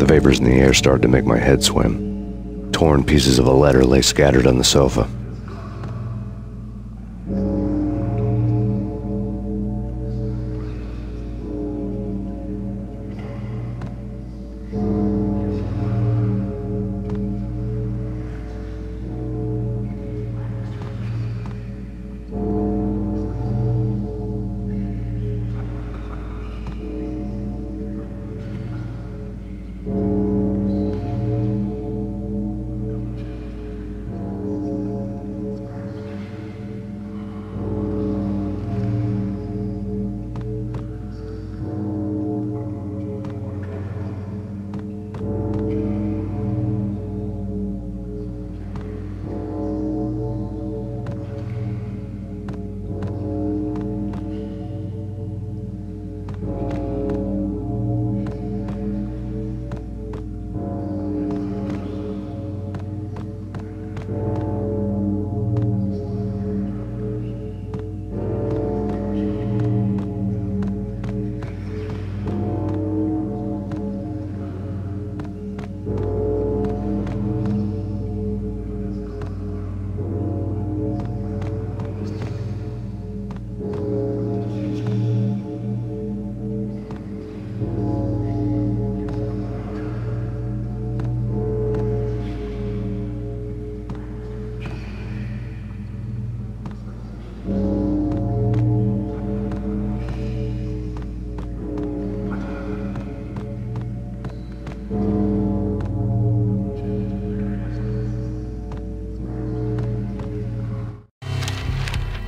vapors in the air started to make my head swim. Torn pieces of a letter lay scattered on the sofa.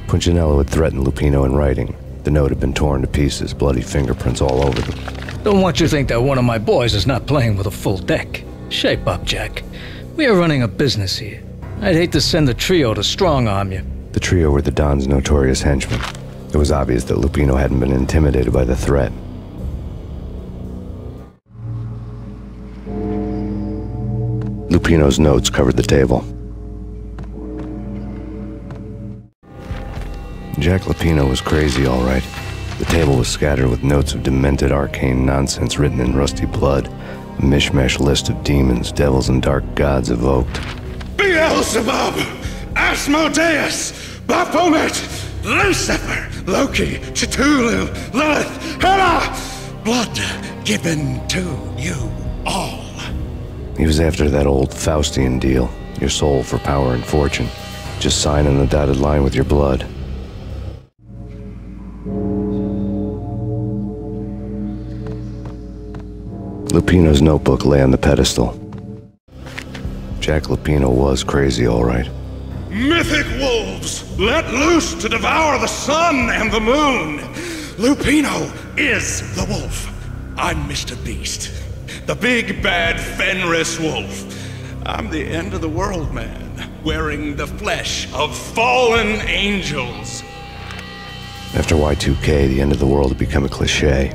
Punchinello had threatened Lupino in writing. The note had been torn to pieces, bloody fingerprints all over them. Don't want you to think that one of my boys is not playing with a full deck. Shape up, Jack. We are running a business here. I'd hate to send the trio to strong-arm you. The trio were the Don's notorious henchmen. It was obvious that Lupino hadn't been intimidated by the threat. Lupino's notes covered the table. Jack Lupino was crazy, all right. The table was scattered with notes of demented arcane nonsense written in rusty blood, a mishmash list of demons, devils, and dark gods evoked. Beelzebub, Asmodeus, Baphomet, Lucifer, Loki, Cthulhu, Lilith, Hela, blood given to you all. He was after that old Faustian deal, your soul for power and fortune. Just sign on the dotted line with your blood. Lupino's notebook lay on the pedestal. Jack Lupino was crazy, all right. Mythic wolves, let loose to devour the sun and the moon. Lupino is the wolf. I'm Mr. Beast, the big bad Fenris wolf. I'm the end of the world man, wearing the flesh of fallen angels. After Y2K, the end of the world had become a cliché.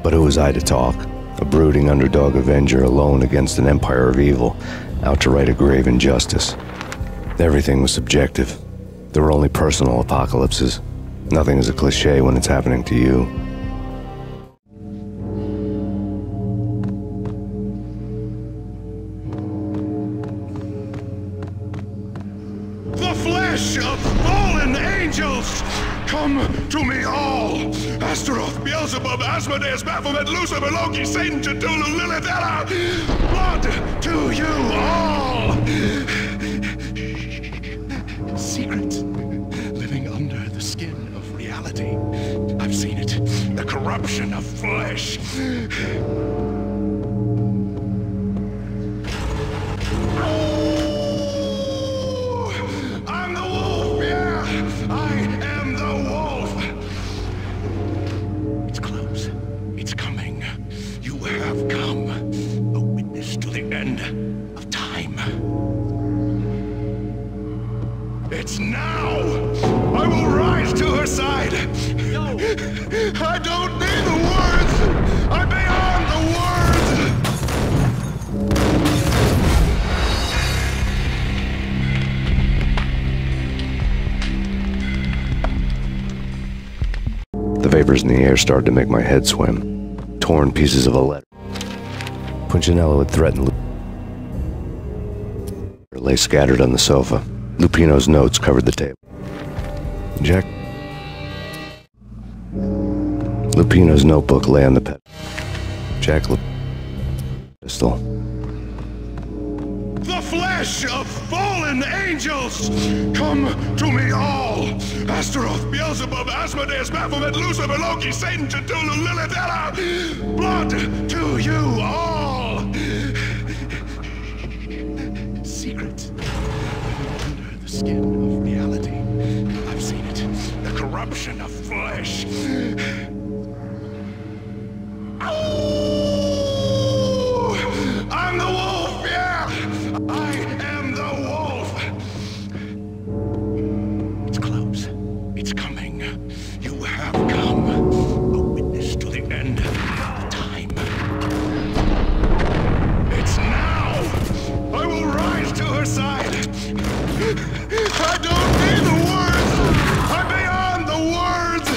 But who was I to talk? A brooding underdog avenger alone against an empire of evil, out to right a grave injustice. Everything was subjective. There were only personal apocalypses. Nothing is a cliché when it's happening to you. The flesh of fallen angels! Come to me all! Astaroth, Beelzebub, Asmodeus, Baphomet, Lucifer, Loki, Satan, Cthulhu, Lilith, Hela! Blood to you all! Secret, living under the skin of reality. I've seen it, the corruption of flesh. I'm the wolf, yeah! I am the wolf! It's close. It's coming. You have come. A witness to the end of time. It's now! I will rise to her side! No! I don't need the words! I'm beyond the words! The vapors in the air started to make my head swim. Torn pieces of a letter. Punchinello had threatened lay scattered on the sofa. Lupino's notes covered the table. Jack. Lupino's notebook lay on the pet. Jack pistol. The flesh of fallen angels, come to me all. Astaroth, Beelzebub, Asmodeus, Baphomet, Lucifer, Loki, Satan, Cthulhu, Lilith, Ella. Blood to you all. Secret under the skin of reality. I've seen it. The corruption of flesh. Oh, I'm the wolf, yeah! I am the wolf! It's close. It's coming. You have come. A witness to the end of time. It's now! I will rise to her side! I don't need the words! I'm beyond the words!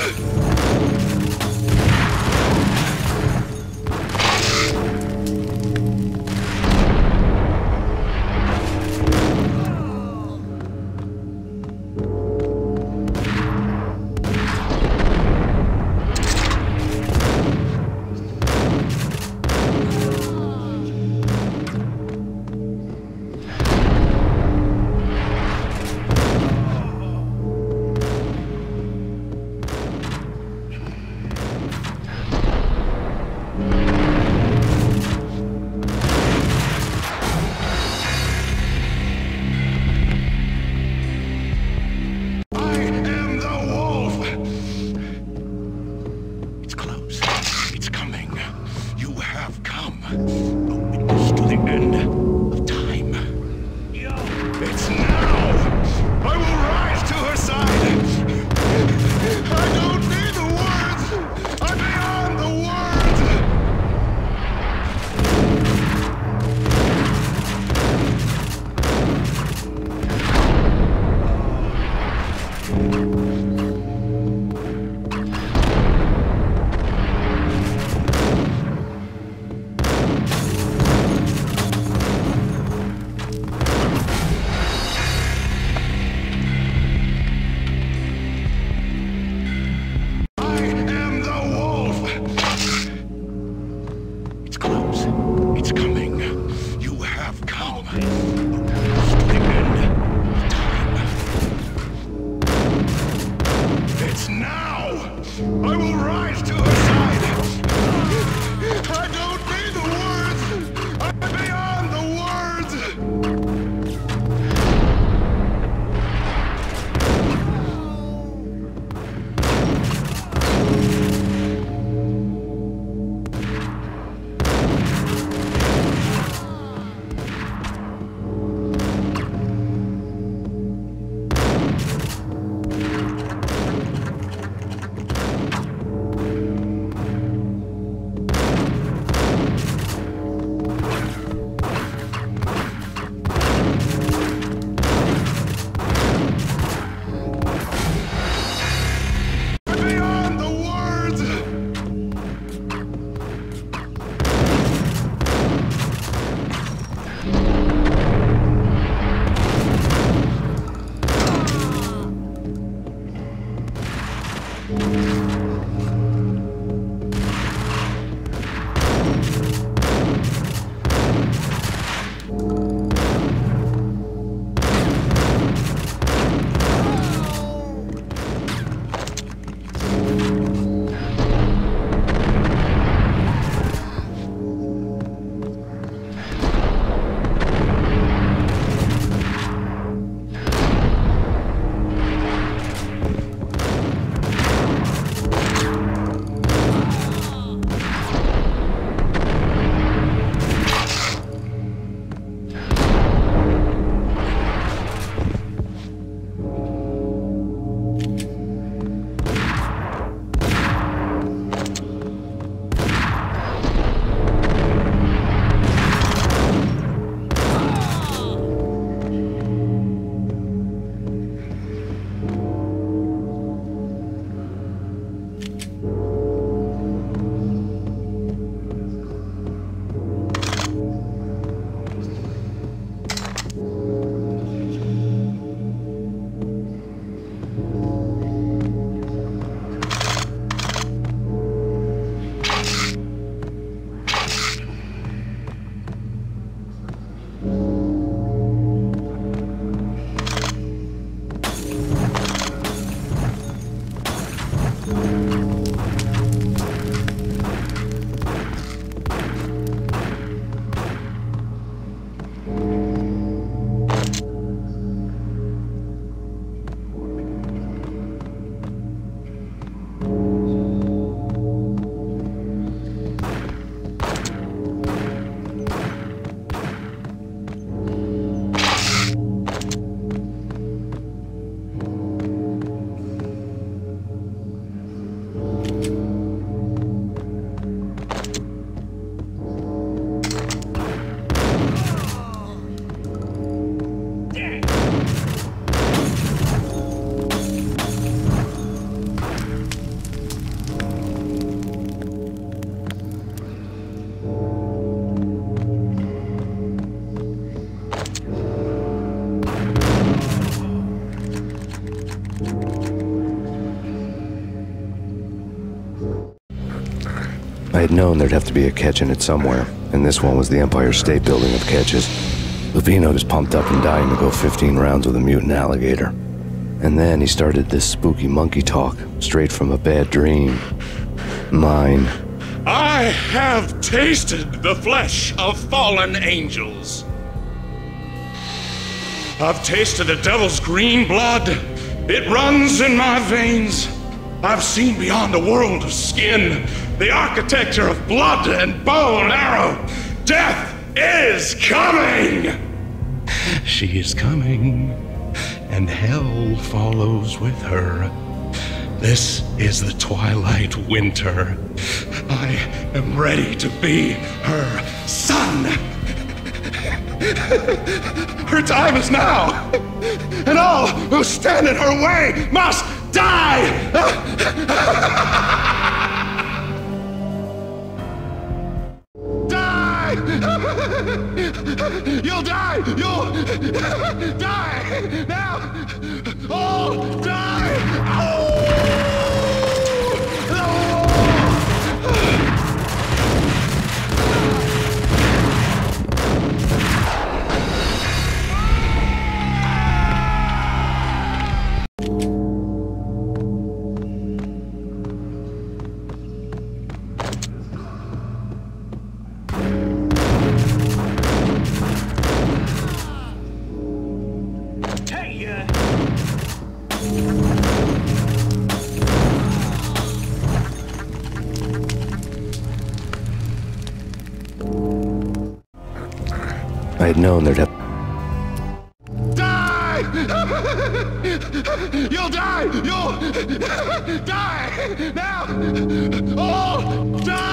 I'd known there'd have to be a catch in it somewhere, and this one was the Empire State Building of catches. Lupino was pumped up and dying to go 15 rounds with a mutant alligator. And then he started this spooky monkey talk, straight from a bad dream. Mine. I have tasted the flesh of fallen angels. I've tasted the devil's green blood. It runs in my veins. I've seen beyond a world of skin, the architecture of blood and bow and arrow. Death is coming! She is coming, and hell follows with her. This is the twilight winter. I am ready to be her son. Her time is now, and all who stand in her way must die! Die! You'll die! You'll die! Now! All die! Oh! I had known there'd have... Die! You'll die! You'll die! Now! All die!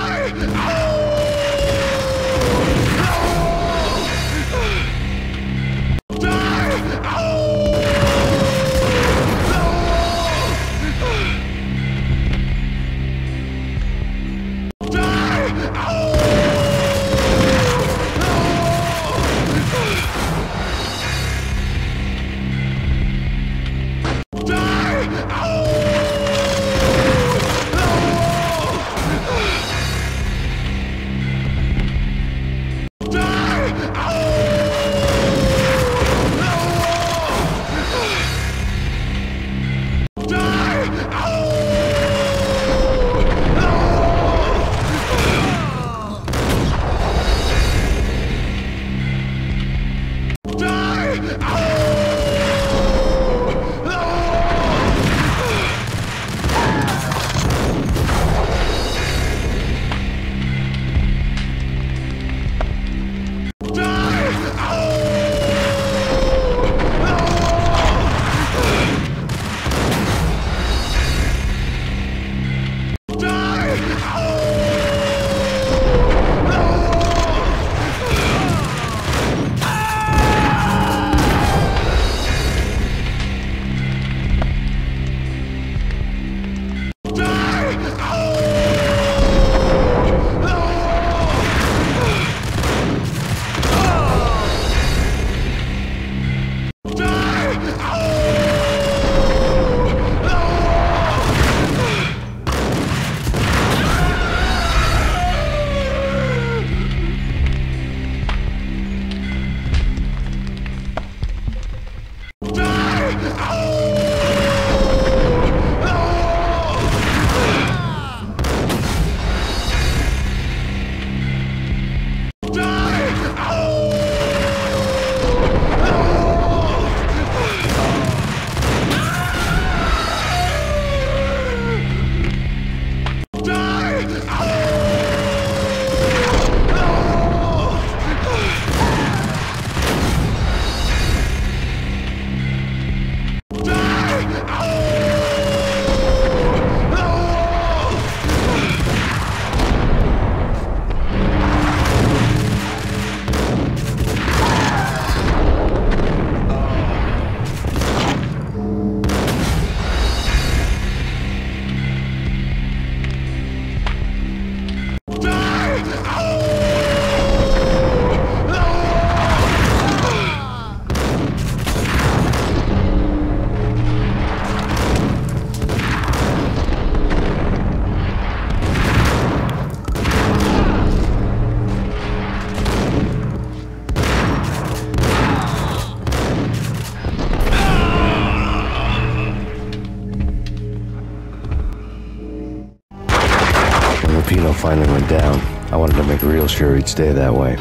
almost sure he'd stay that way.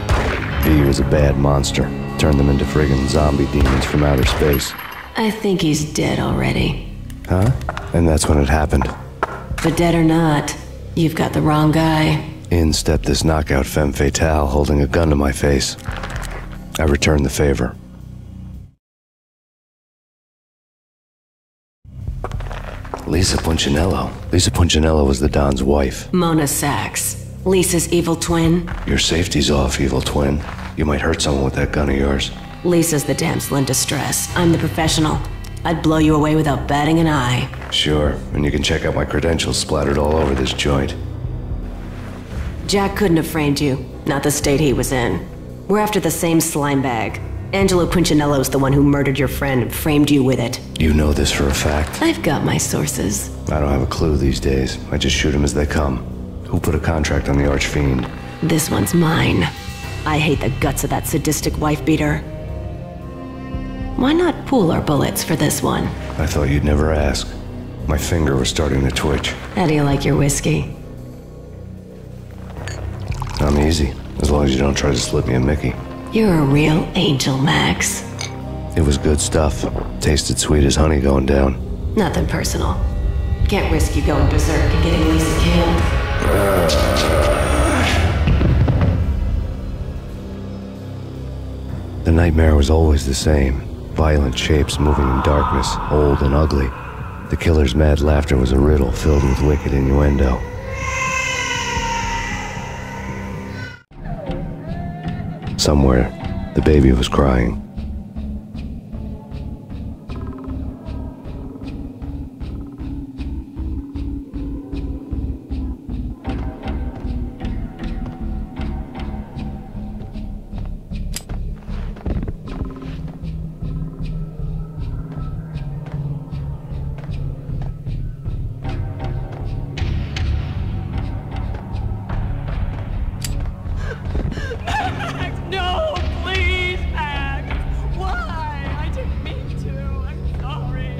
V was a bad monster. Turned them into friggin' zombie demons from outer space. I think he's dead already. Huh? And that's when it happened. But dead or not, you've got the wrong guy. In stepped this knockout femme fatale holding a gun to my face. I returned the favor. Lisa Punchinello. Lisa Punchinello was the Don's wife. Mona Sachs. Lisa's evil twin. Your safety's off, evil twin. You might hurt someone with that gun of yours. Lisa's the damsel in distress. I'm the professional. I'd blow you away without batting an eye. Sure, and you can check out my credentials splattered all over this joint. Jack couldn't have framed you. Not the state he was in. We're after the same slime bag. Angelo Punchinello's the one who murdered your friend and framed you with it. You know this for a fact? I've got my sources. I don't have a clue these days. I just shoot them as they come. Who put a contract on the Archfiend? This one's mine. I hate the guts of that sadistic wife-beater. Why not pool our bullets for this one? I thought you'd never ask. My finger was starting to twitch. How do you like your whiskey? I'm easy, as long as you don't try to slip me a Mickey. You're a real angel, Max. It was good stuff. Tasted sweet as honey going down. Nothing personal. Can't risk you going berserk and getting Lisa killed. The nightmare was always the same. Violent shapes moving in darkness, old and ugly. The killer's mad laughter was a riddle filled with wicked innuendo. Somewhere, the baby was crying. No, please, Max! Why? I didn't mean to. I'm sorry.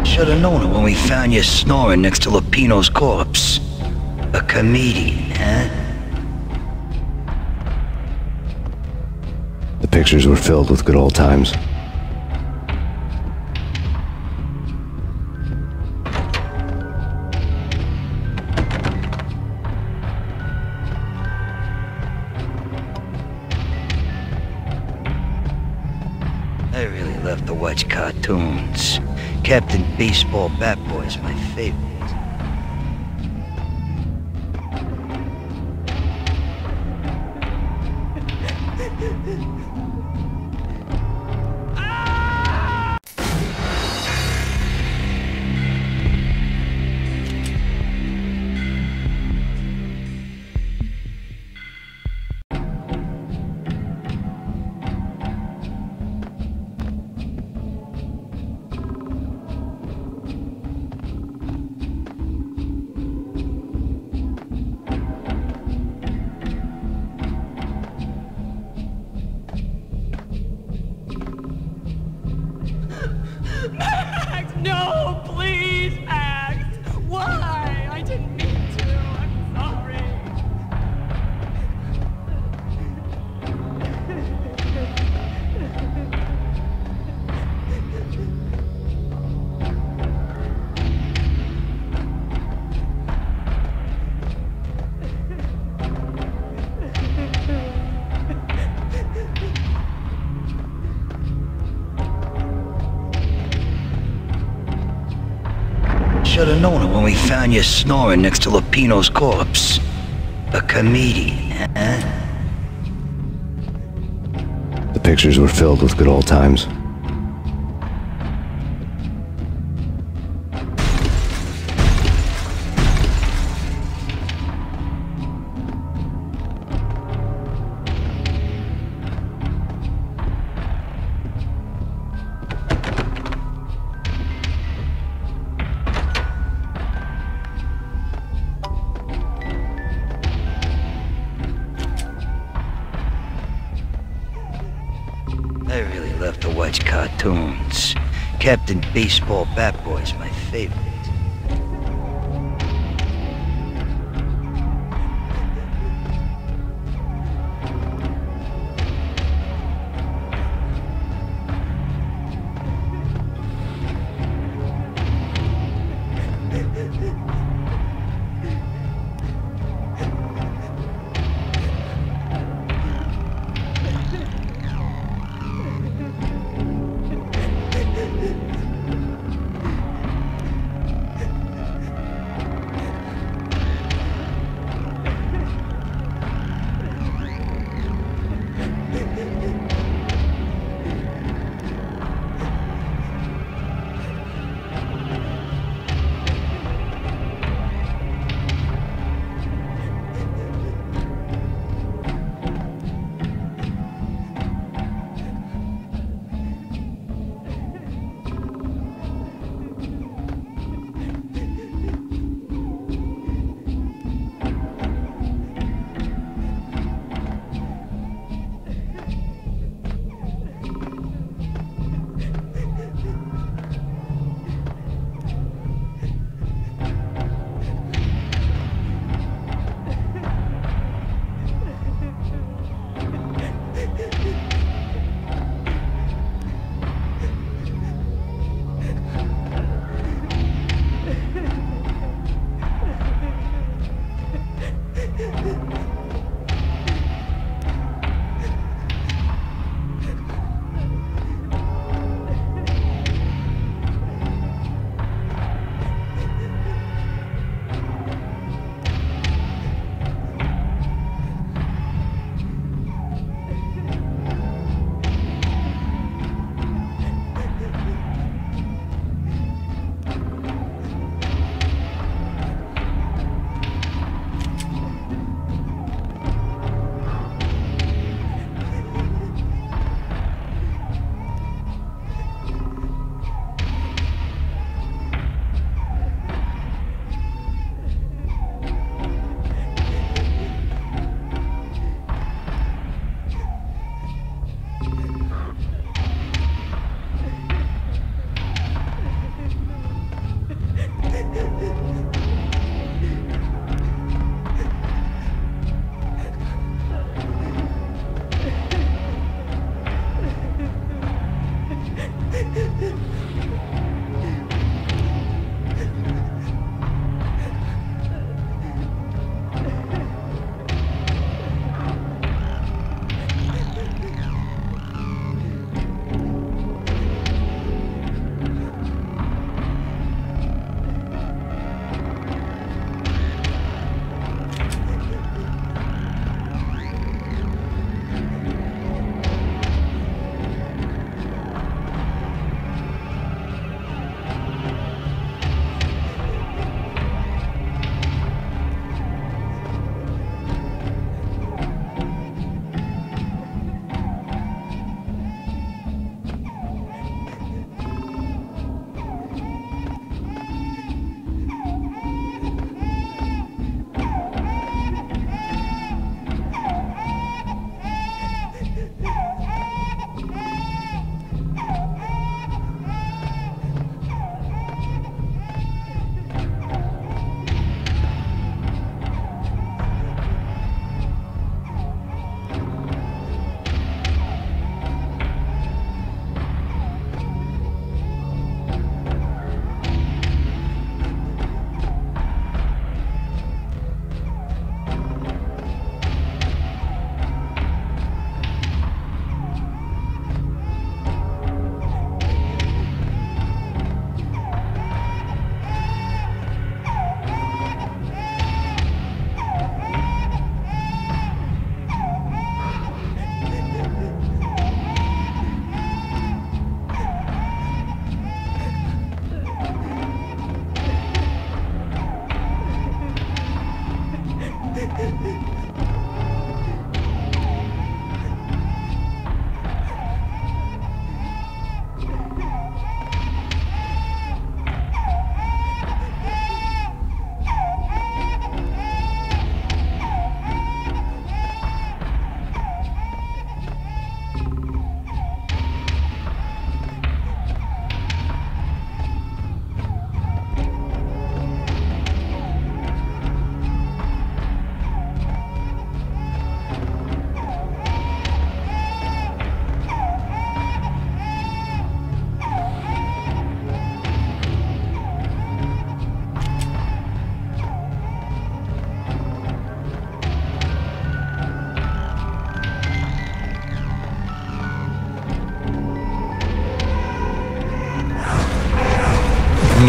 Should have known it when we found you snoring next to Lupino's corpse. A comedian, huh? The pictures were filled with good old times. cartoons. Captain Baseball Bat Boy's my favorite. Max, no, please, Max. Why? I didn't mean to. I'm sorry. Should've known it when we found you snoring next to Lupino's corpse. A comedian, huh? The pictures were filled with good old times. I really love to watch cartoons. Captain Baseball Bat Boy's my favorite.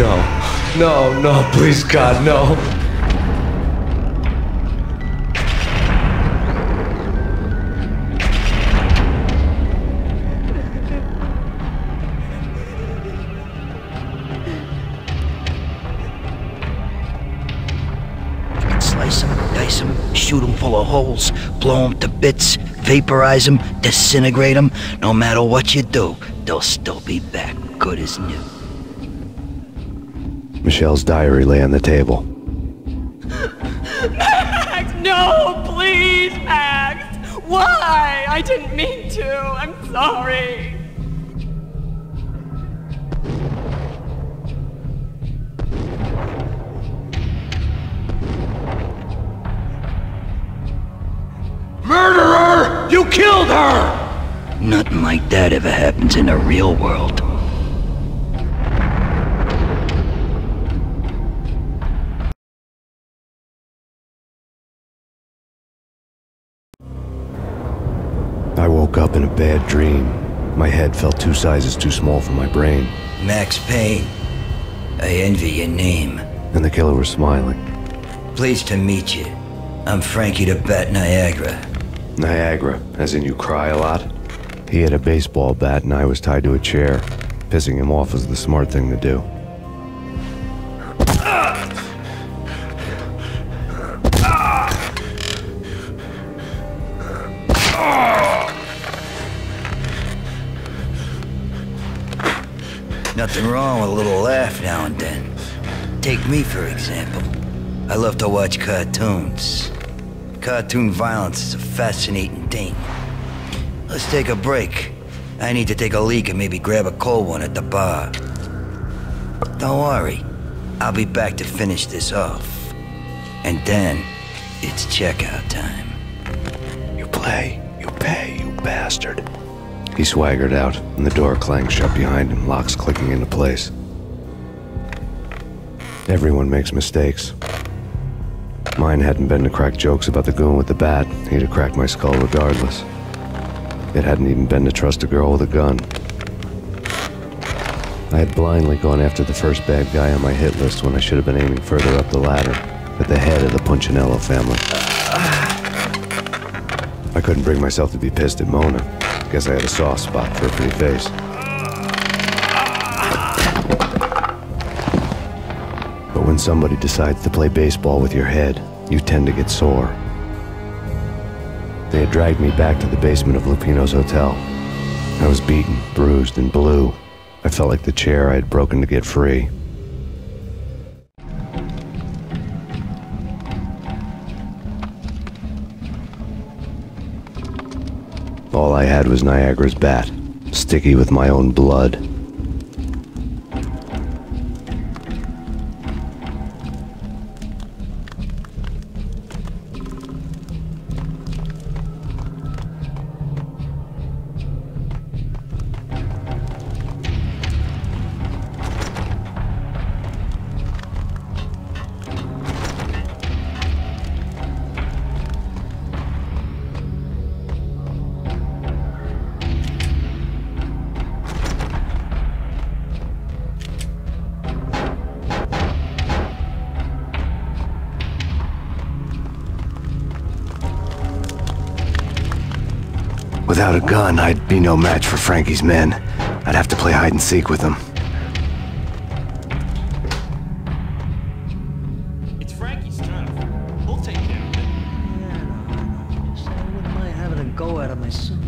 No. No, no, please, God, no. Slice them, dice them, shoot them full of holes, blow them to bits, vaporize them, disintegrate them. No matter what you do, they'll still be back, good as new. Michelle's diary lay on the table. Max, no, please, Max. Why? I didn't mean to. I'm sorry. Murderer! You killed her! Nothing like that ever happens in the real world. I woke up in a bad dream. My head felt 2 sizes too small for my brain. Max Payne, I envy your name. And the killer was smiling. Pleased to meet you. I'm Frankie the Bat Niagara. Niagara, as in you cry a lot? He had a baseball bat and I was tied to a chair. Pissing him off was the smart thing to do. Nothing wrong with a little laugh now and then. Take me, for example. I love to watch cartoons. Cartoon violence is a fascinating thing. Let's take a break. I need to take a leak and maybe grab a cold one at the bar. Don't worry. I'll be back to finish this off. And then, it's checkout time. You play, you pay, you bastard. He swaggered out, and the door clanged shut behind him, locks clicking into place. Everyone makes mistakes. Mine hadn't been to crack jokes about the goon with the bat. He'd have cracked my skull regardless. It hadn't even been to trust a girl with a gun. I had blindly gone after the first bad guy on my hit list when I should have been aiming further up the ladder, at the head of the Punchinello family. I couldn't bring myself to be pissed at Mona. Guess I had a soft spot for a pretty face. But when somebody decides to play baseball with your head, you tend to get sore. They had dragged me back to the basement of Lupino's hotel. I was beaten, bruised, and blue. I felt like the chair I had broken to get free. All I had was Niagara's bat, sticky with my own blood. Without a gun, I'd be no match for Frankie's men. I'd have to play hide and seek with them. It's Frankie's turn. We'll take care of it. Yeah, no. Guess I wouldn't mind having a go at it myself.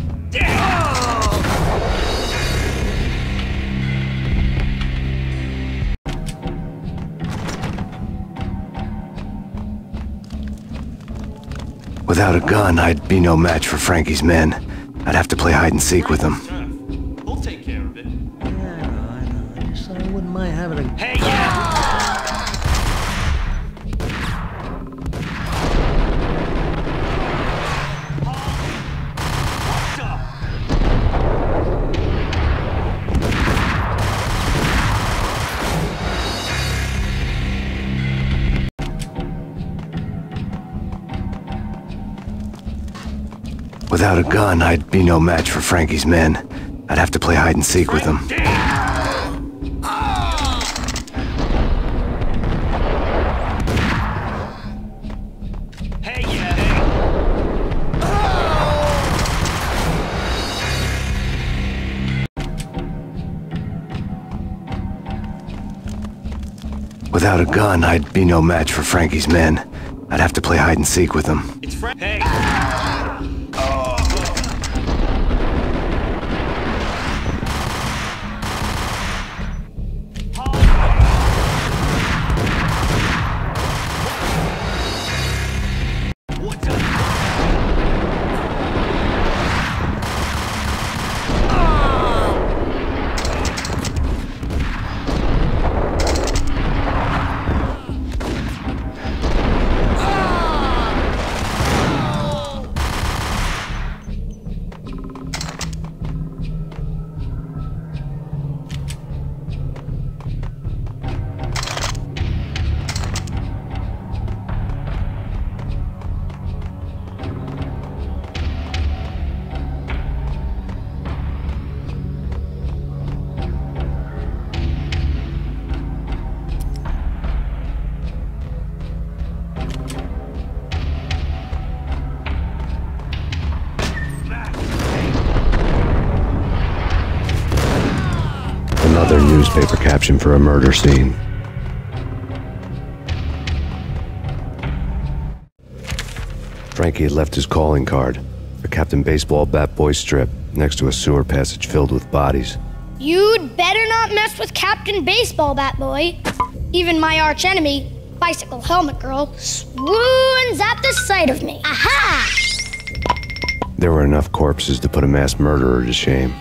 Without a gun, I'd be no match for Frankie's men. I'd have to play hide and seek with them. We'll take care of it. Yeah, I know. I guess I wouldn't mind having a... Hey, yeah! Without a gun, I'd be no match for Frankie's men. I'd have to play hide and seek with them. Without a gun, I'd be no match for Frankie's men. I'd have to play hide and seek with them. It's Frank. Hey! Another newspaper caption for a murder scene. Frankie had left his calling card, a Captain Baseball Bat Boy strip, next to a sewer passage filled with bodies. You'd better not mess with Captain Baseball Bat Boy. Even my archenemy, Bicycle Helmet Girl, swoons at the sight of me. Aha! There were enough corpses to put a mass murderer to shame.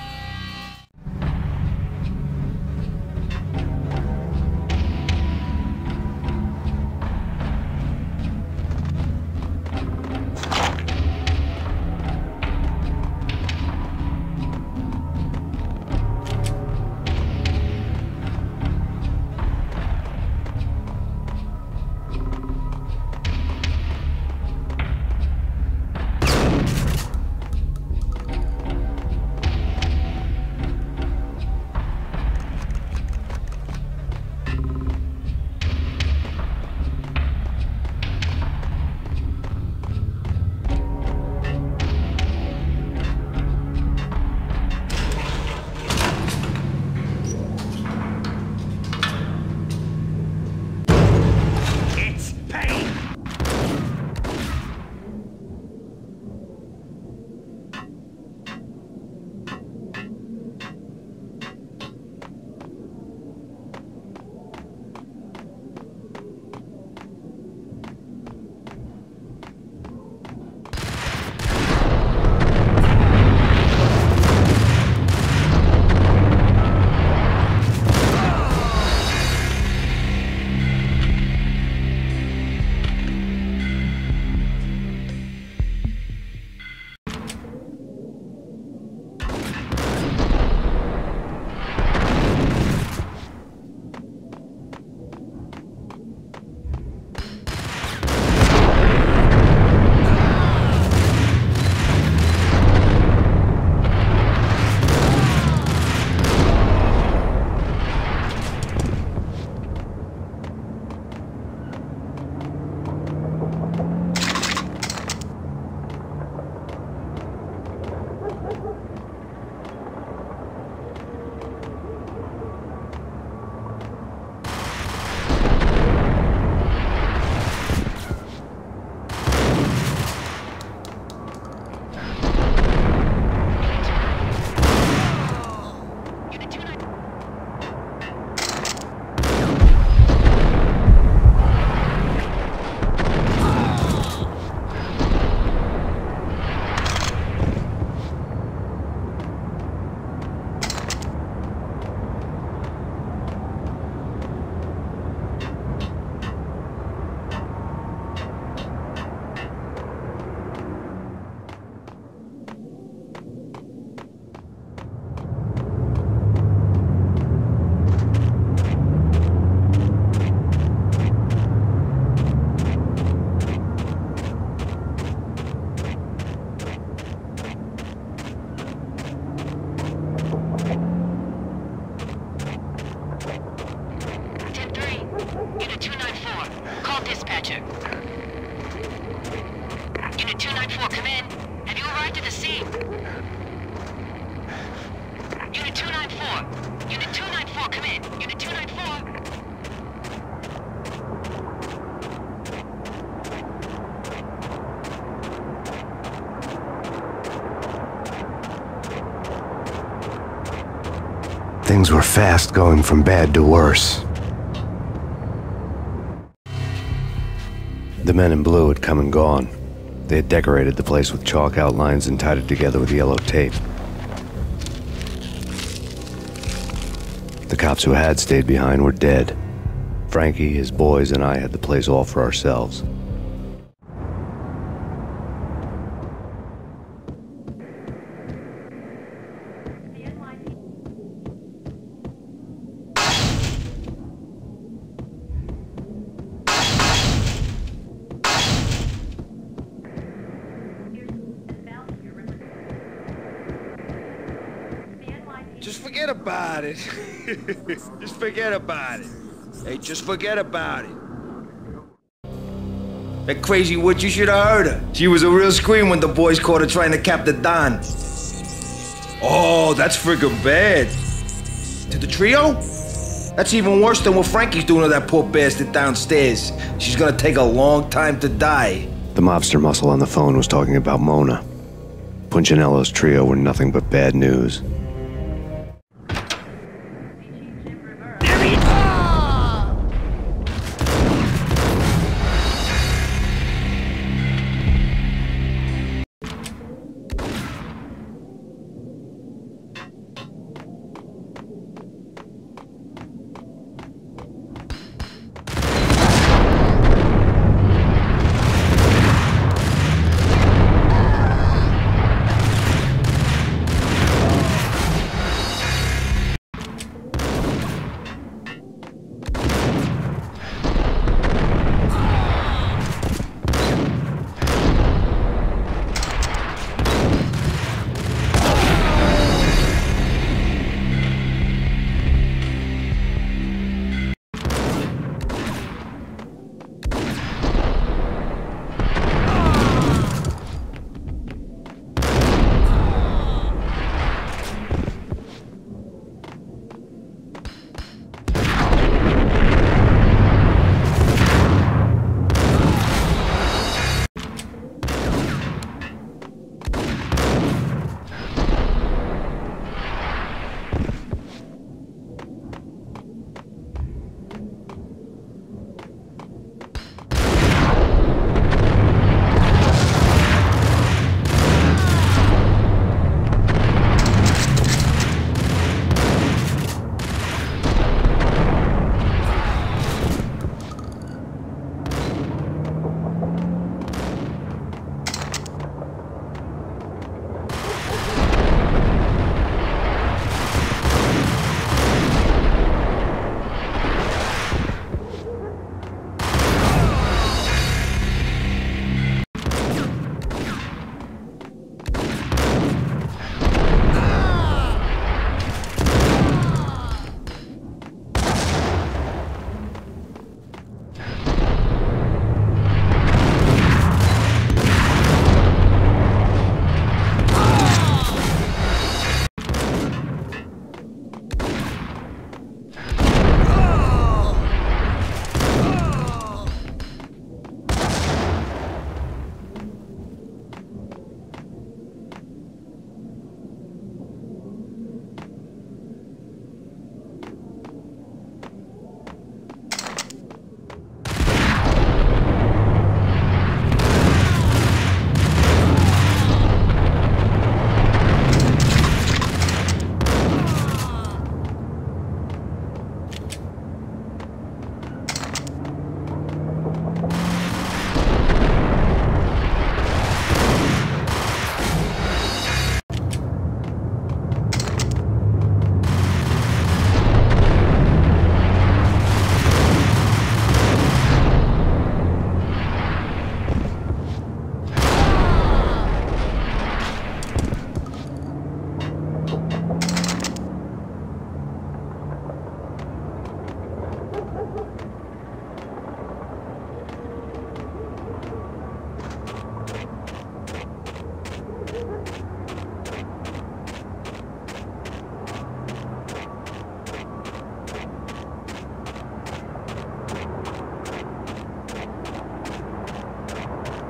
Unit 294, come in. Unit 294. Things were fast going from bad to worse. The men in blue had come and gone. They had decorated the place with chalk outlines and tied it together with yellow tape. The cops who had stayed behind were dead. Frankie, his boys, and I had the place all for ourselves. Just forget about it. Just forget about it. Hey, just forget about it. That crazy witch, you should have heard her. She was a real scream when the boys caught her trying to cap the Don. Oh, that's friggin' bad. To the trio? That's even worse than what Frankie's doing to that poor bastard downstairs. She's gonna take a long time to die. The mobster muscle on the phone was talking about Mona. Punchinello's trio were nothing but bad news.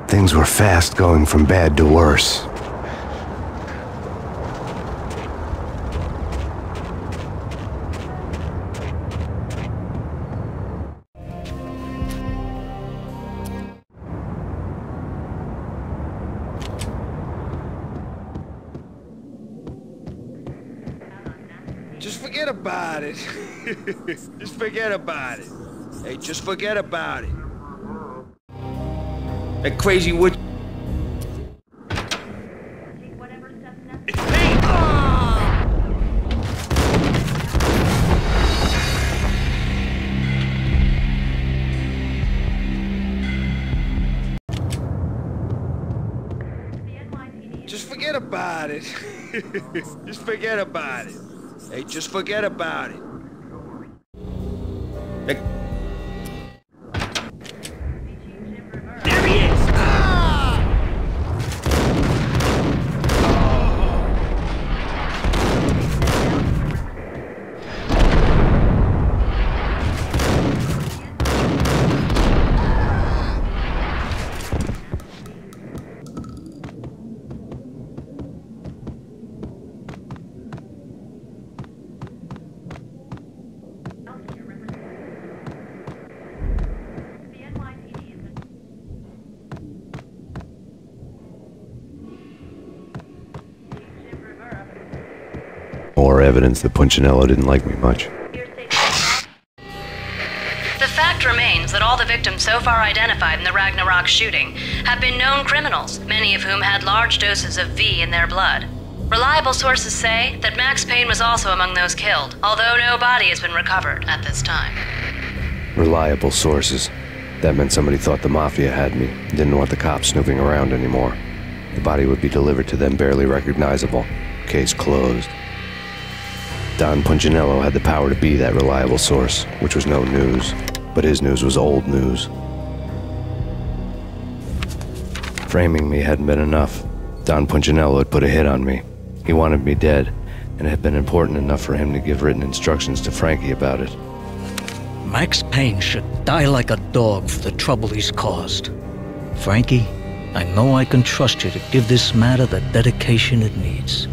Things were fast going from bad to worse. forget about it. Just forget about it. Hey, just forget about it. That crazy wood. It's Payne! Just forget about it. Just forget about it. Hey, just forget about it. There he is! More evidence that Punchinello didn't like me much. The fact remains that all the victims so far identified in the Ragnarok shooting have been known criminals, many of whom had large doses of V in their blood. Reliable sources say that Max Payne was also among those killed, although no body has been recovered at this time. Reliable sources. That meant somebody thought the Mafia had me, didn't want the cops snooping around anymore. The body would be delivered to them barely recognizable. Case closed. Don Punchinello had the power to be that reliable source, which was no news. But his news was old news. Framing me hadn't been enough. Don Punchinello had put a hit on me. He wanted me dead, and it had been important enough for him to give written instructions to Frankie about it. Max Payne should die like a dog for the trouble he's caused. Frankie, I know I can trust you to give this matter the dedication it needs.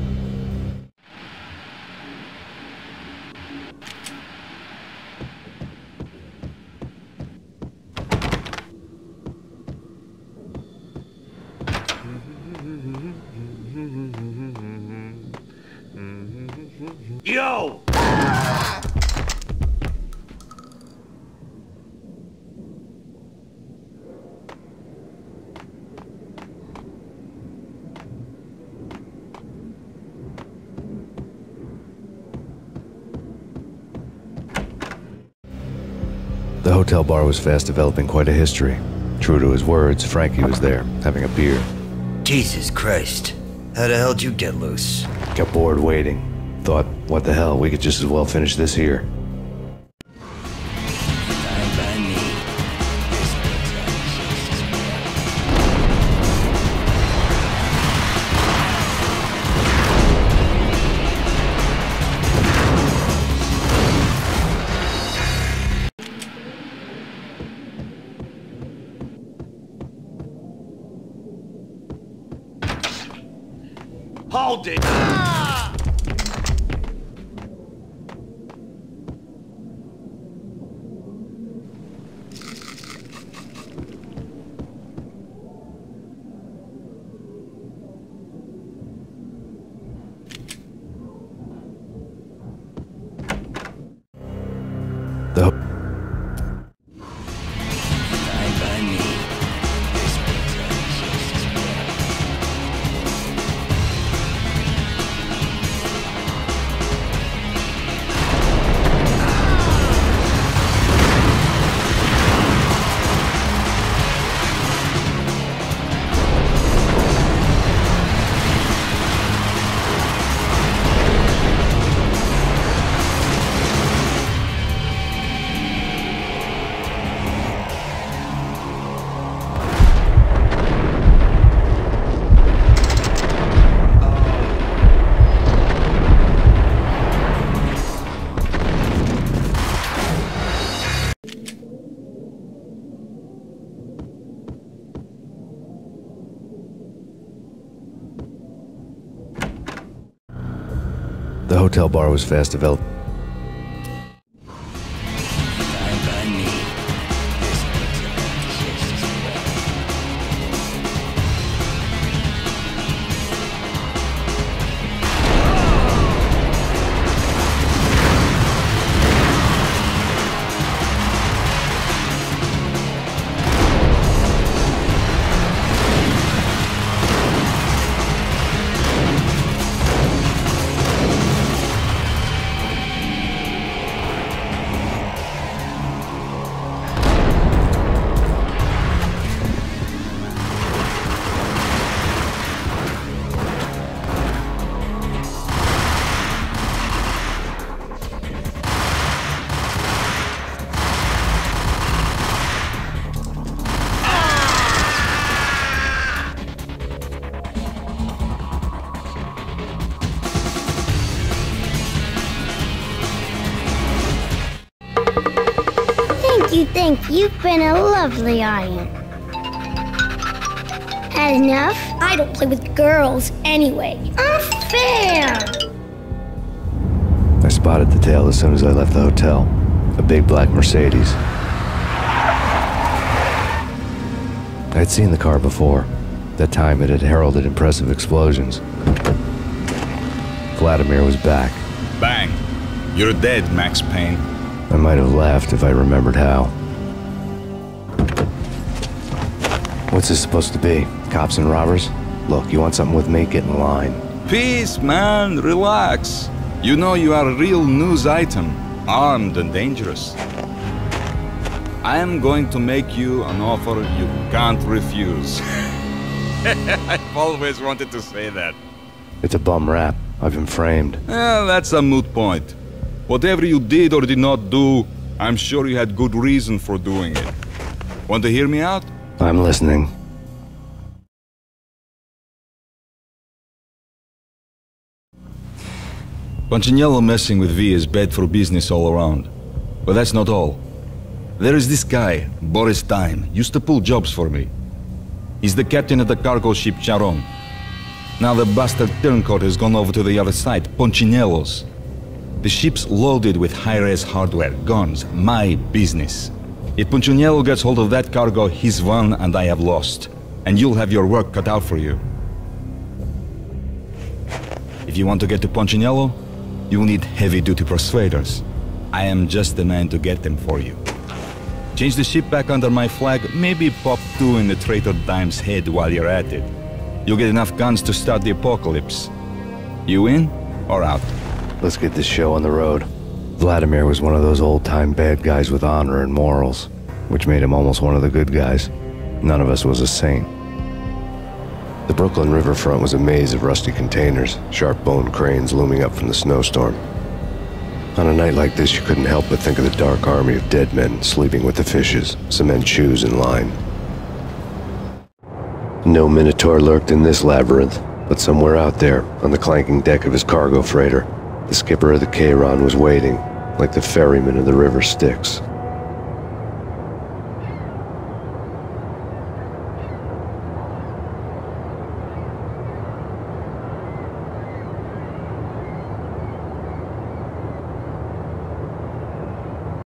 Yo! The hotel bar was fast developing quite a history. True to his words, Frankie was there, having a beer. Jesus Christ. How the hell did you get loose? Got bored waiting. Thought, what the hell, we could just as well finish this here. Fine by me. Hold it! The Fine by me. The hotel bar was fast developing. Fine by me. You think you've been a lovely audience. Had enough? I don't play with girls anyway. Unfair! I spotted the tail as soon as I left the hotel. A big black Mercedes. I'd seen the car before. That time it had heralded impressive explosions. Vladimir was back. Bang! You're dead, Max Payne. I might have laughed if I remembered how. What's this supposed to be? Cops and robbers? Look, you want something with me? Get in line. Peace, man. Relax. You know you are a real news item. Armed and dangerous. I am going to make you an offer you can't refuse. I've always wanted to say that. It's a bum rap. I've been framed. That's a moot point. Whatever you did or did not do, I'm sure you had good reason for doing it. Want to hear me out? I'm listening. Punchinello messing with V is bad for business all around. But that's not all. There is this guy, Boris Dime, used to pull jobs for me. He's the captain of the cargo ship Charon. Now the bastard turncoat has gone over to the other side, Punchinello's. The ship's loaded with high-res hardware, guns, my business. If Punchinello gets hold of that cargo, he's won and I have lost. And you'll have your work cut out for you. If you want to get to Punchinello, you'll need heavy-duty persuaders. I am just the man to get them for you. Change the ship back under my flag, maybe pop 2 in the traitor Dime's head while you're at it. You'll get enough guns to start the apocalypse. You in or out? Let's get this show on the road. Vladimir was one of those old-time bad guys with honor and morals, which made him almost one of the good guys. None of us was a saint. The Brooklyn riverfront was a maze of rusty containers, sharp-boned cranes looming up from the snowstorm. On a night like this, you couldn't help but think of the dark army of dead men sleeping with the fishes, cement shoes in line. No Minotaur lurked in this labyrinth, but somewhere out there, on the clanking deck of his cargo freighter, the skipper of the Chiron was waiting, like the ferryman of the river Styx.